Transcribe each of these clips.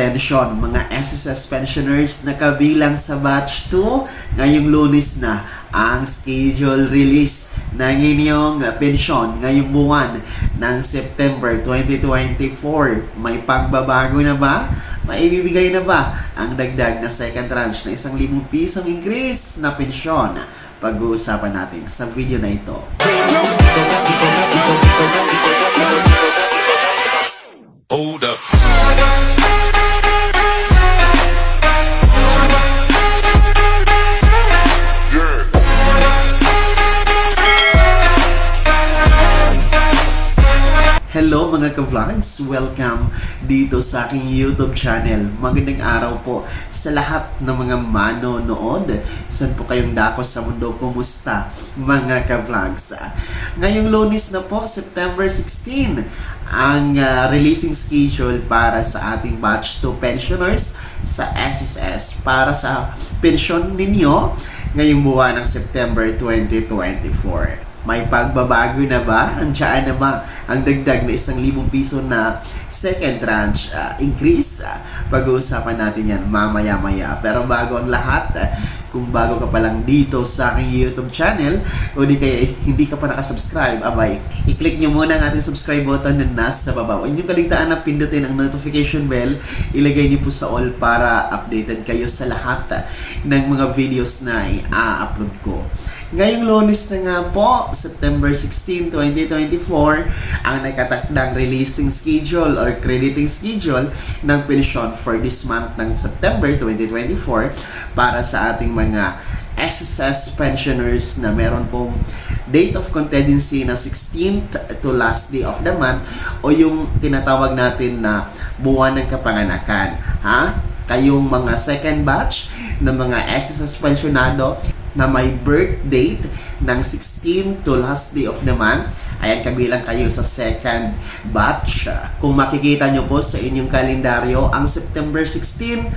Attention mga SSS pensioners na kabilang sa batch 2, ngayong Lunes na ang schedule release ng inyong pensyon ngayong buwan ng September 2024. May pagbabago na ba? Maibibigay na ba ang dagdag na second tranche na 1,000 pisong increase na pensyon? Pag-uusapan natin sa video na ito. Hold up. Hello mga ka-vlogs! Welcome dito sa aking YouTube channel. Magandang araw po sa lahat ng mga manonood. Saan po kayong dako sa mundo? Kumusta mga ka-vlogs? Ngayong Lunes na po, September 16, ang releasing schedule para sa ating batch 2 pensioners sa SSS para sa pensyon ninyo ngayong buwan ng September 2024. May pagbabago na ba? Andiyan na ba ang dagdag na 1,000 piso na second tranche increase? Pag-uusapan natin yan mamaya-maya. Pero bago ang lahat, kung bago ka pa lang dito sa aking YouTube channel o di kaya hindi ka pa nakasubscribe, abay, i-click nyo muna ang ating subscribe button na nasa baba. Huwag nyo kaligtaan na pindutin ang notification bell. Ilagay niyo po sa all para updated kayo sa lahat ng mga videos na i-upload ko. Ngayong Lunes na nga po, September 16, 2024, ang nakatakdang releasing schedule or crediting schedule ng pensyon for this month ng September 2024 para sa ating mga SSS pensioners na meron pong date of contingency na 16th to last day of the month o yung tinatawag natin na buwan ng kapanganakan. Kayong mga second batch ng mga SSS pensionado na may birth date ng 16 to last day of the month, ayan, kabilang kayo sa second batch. Kung makikita nyo po sa inyong kalendaryo, ang September 16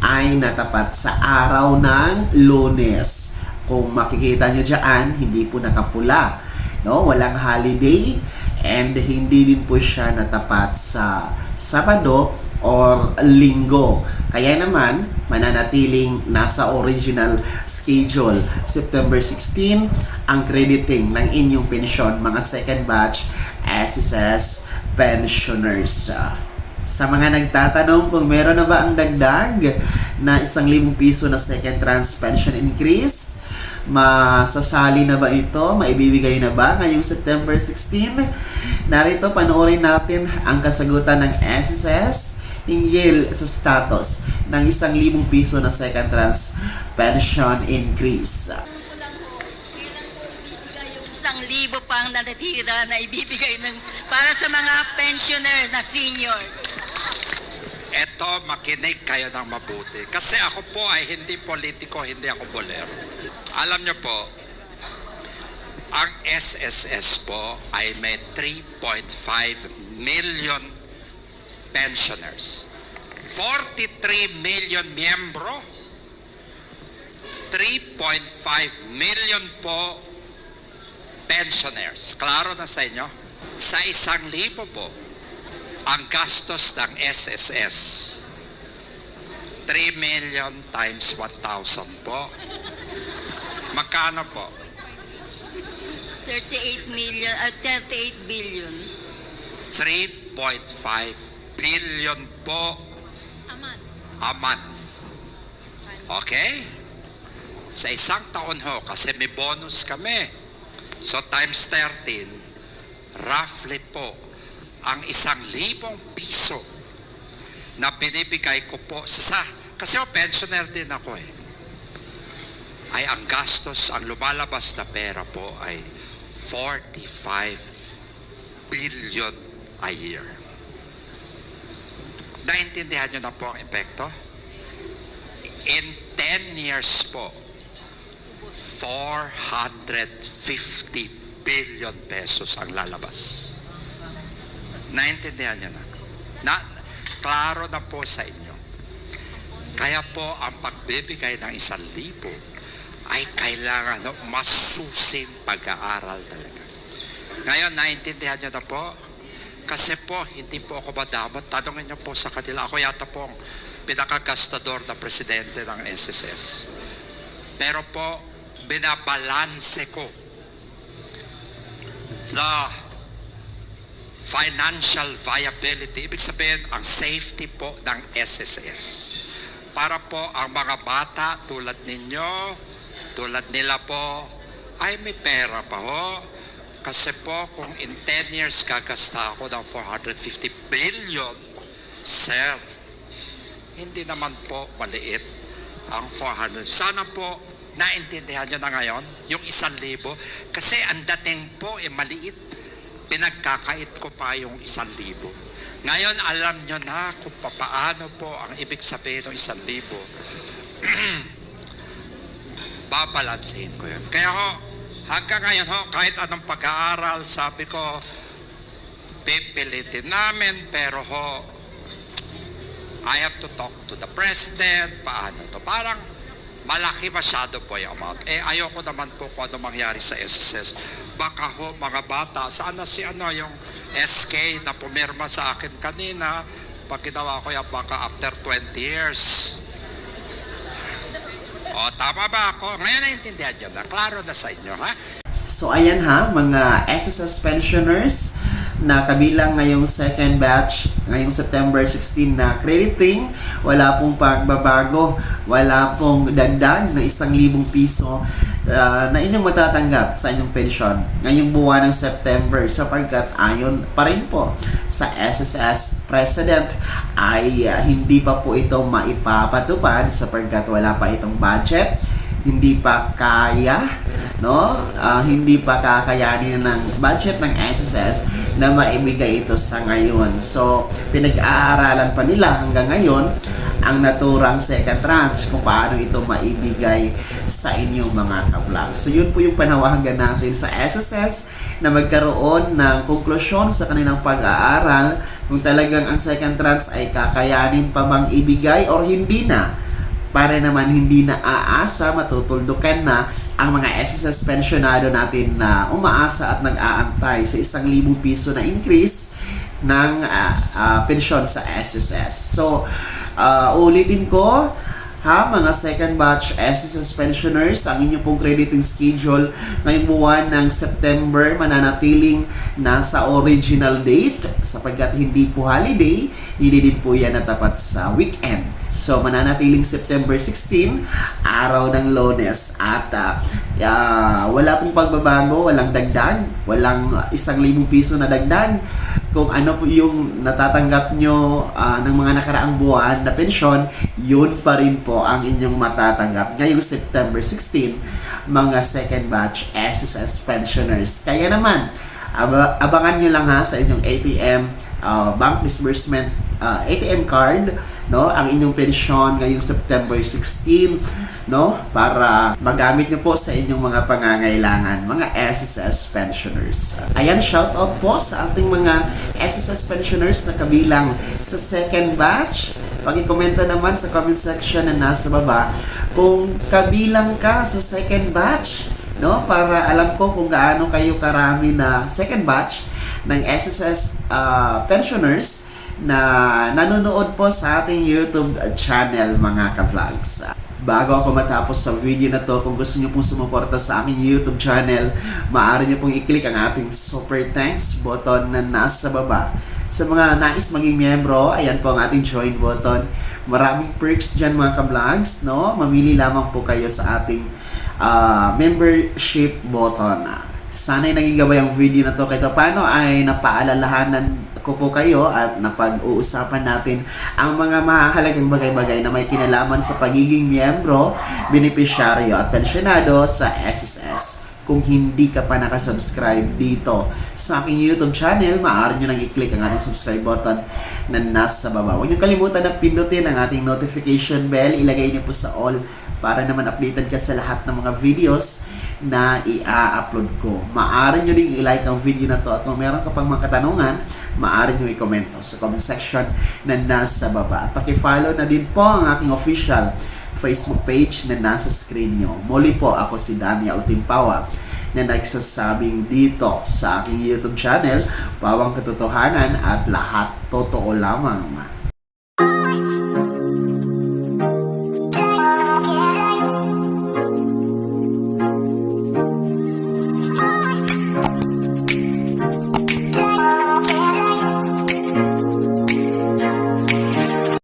ay natapat sa araw ng Lunes. Kung makikita nyo dyan, hindi po nakapula, no? Walang holiday, and hindi din po siya natapat sa Sabado or Linggo. Kaya naman, mananatiling nasa original schedule. September 16, ang crediting ng inyong pensyon, mga second batch SSS pensioners. Sa mga nagtatanong kung meron na ba ang dagdag na 1,000 piso na second tranche pension increase, masasali na ba ito? Maibibigay na ba ngayong September 16? Narito, panoorin natin ang kasagutan ng SSS hinggil sa status ng 1,000 piso na second tranche pension increase. Yung 1,000 pang natitira na ibibigay para sa mga pensioner na seniors. Eto, makinig kayo ng mabuti. Kasi ako po ay hindi politiko, hindi ako bolero. Alam nyo po, ang SSS po ay may 3.5 million pensioners. 43 million miyembro. 3.5 million po pensioners. Klaro na sa inyo? Sa 1,000 po, ang gastos ng SSS, 3 million times 1,000 po. Magkano po? 38 billion. 3.5 billion po a month. Okay? Sa isang taon ho, kasi may bonus kami. So times 13, roughly po, ang 1,000 piso na binibigay ko po kasi pensioner din ako ay ang gastos, ang lumalabas na pera po ay 45 billion a year. Naintindihan nyo na po ang epekto? In 10 years po, 450 billion pesos ang lalabas. Naintindihan nyo na? Klaro na po sa inyo. Kaya po, ang pagbibigay ng 1,000 ay kailangan masusing pag-aaral talaga. Ngayon, naintindihan nyo na po? Kasi po, hindi po ako madamot. Tanungin niyo po sa kanila. Ako yata po ang pinakagastador na presidente ng SSS. Pero po, binabalanse ko the financial viability. Ibig sabihin, ang safety po ng SSS. Para po ang mga bata tulad ninyo, tulad nila po, ay may pera pa ho. Kasi po, kung in 10 years gagasta ako ng 450 billion, sir, hindi naman po maliit ang 400. Sana po, naintindihan nyo na ngayon, yung 1,000. Kasi ang dating po, maliit. Pinagkakait ko pa yung 1,000. Ngayon, alam nyo na kung paano po ang ibig sabihin ng 1,000. Babalansin ko yun. Kaya ho, hanggang ngayon ho, kahit anong pag-aaral, sabi ko, pipilitin namin, pero ho, I have to talk to the president, paano to. Parang malaki masyado po yung amount. Ayoko naman po kung ano mangyari sa SSS. Baka ho, mga bata, sana si yung SK na pumirma sa akin kanina, pag ginawa ko yan, baka after 20 years. O, tama ba ako? Ngayon naintindihan nyo na. Klaro na sa inyo, ha? So ayan ha, mga SSS pensioners na kabilang ngayong second batch, ngayong September 16 na crediting, wala pong pagbabago, wala pong dagdag na 1,000 piso na inyong matatanggap sa inyong pensyon ngayong buwan ng September, sapagkat ayon pa rin po sa SSS President ay hindi pa po ito maipapatupad sapagkat wala pa itong budget, hindi pa kaya, no? Hindi pa kakayanin ng budget ng SSS na maibigay ito sa ngayon. So, pinag-aaralan pa nila hanggang ngayon ang naturang second tranche kung paano ito maibigay sa inyong mga ka-vlog. So, yun po yung panawagan natin sa SSS na magkaroon ng konklusyon sa kanilang pag-aaral kung talagang ang second tranche ay kakayanin pa bang ibigay or hindi na, para naman hindi na aasa, matutuldukan na ang mga SSS pensionado natin na umaasa at nag-aantay sa 1,000 piso na increase ng pensyon sa SSS. So, ulitin ko, ha, mga second batch SSS pensioners, ang inyong pong crediting schedule ngayong buwan ng September mananatiling nasa original date sapagkat hindi po holiday, hindi din po yan natapat sa weekend. So, mananatiling September 16, araw ng Lunes. At wala pong pagbabago, walang dagdag, walang 1,000 piso na dagdag. Kung ano po yung natatanggap nyo ng mga nakaraang buwan na pensyon, yun pa rin po ang inyong matatanggap ngayong September 16, mga second batch SSS pensioners. Kaya naman, abangan nyo lang ha sa inyong ATM, bank disbursement, ATM card, no, ang inyong pensyon ngayong September 16, no, para magamit niyo po sa inyong mga pangangailangan, mga SSS pensioners. Ayan, shout out po sa ating mga SSS pensioners na kabilang sa second batch. Pag-i-komenta naman sa comment section na nasa baba kung kabilang ka sa second batch, no, para alam ko kung gaano kayo karami na second batch ng SSS pensioners na nanonood po sa ating YouTube channel, mga ka-vlogs. Bago ako matapos sa video na to, kung gusto niyo pong sumuporta sa aking YouTube channel, maaari niyo pong i-click ang ating super thanks button na nasa baba. Sa mga nais maging miyembro, ayan po ang ating join button. Maraming perks dyan, mga ka-vlogs, no? Mamili lamang po kayo sa ating membership button. Sana'y naging gabay ang video na to kahit paano ay napaalalahanan ko po kayo at napag-uusapan natin ang mga mahalagang bagay-bagay na may kinalaman sa pagiging miyembro, benepisyaryo at pensyonado sa SSS. Kung hindi ka pa nakasubscribe dito sa aking YouTube channel, maaari nyo nang i-click ang ating subscribe button na nasa baba. Huwag nyo kalimutan na pindutin ang ating notification bell. Ilagay nyo po sa all para naman updated ka sa lahat ng mga videos na i-upload ko. Maaari nyo din i-like ang video na to at kung meron ka pang mga katanungan, maaari nyo i-comment sa comment section na nasa baba. At paki-follow na din po ang aking official Facebook page na nasa screen nyo. Muli po, ako si Daniel Timpawa na nagsasabing dito sa aking YouTube channel, bawang katotohanan at lahat totoo lamang.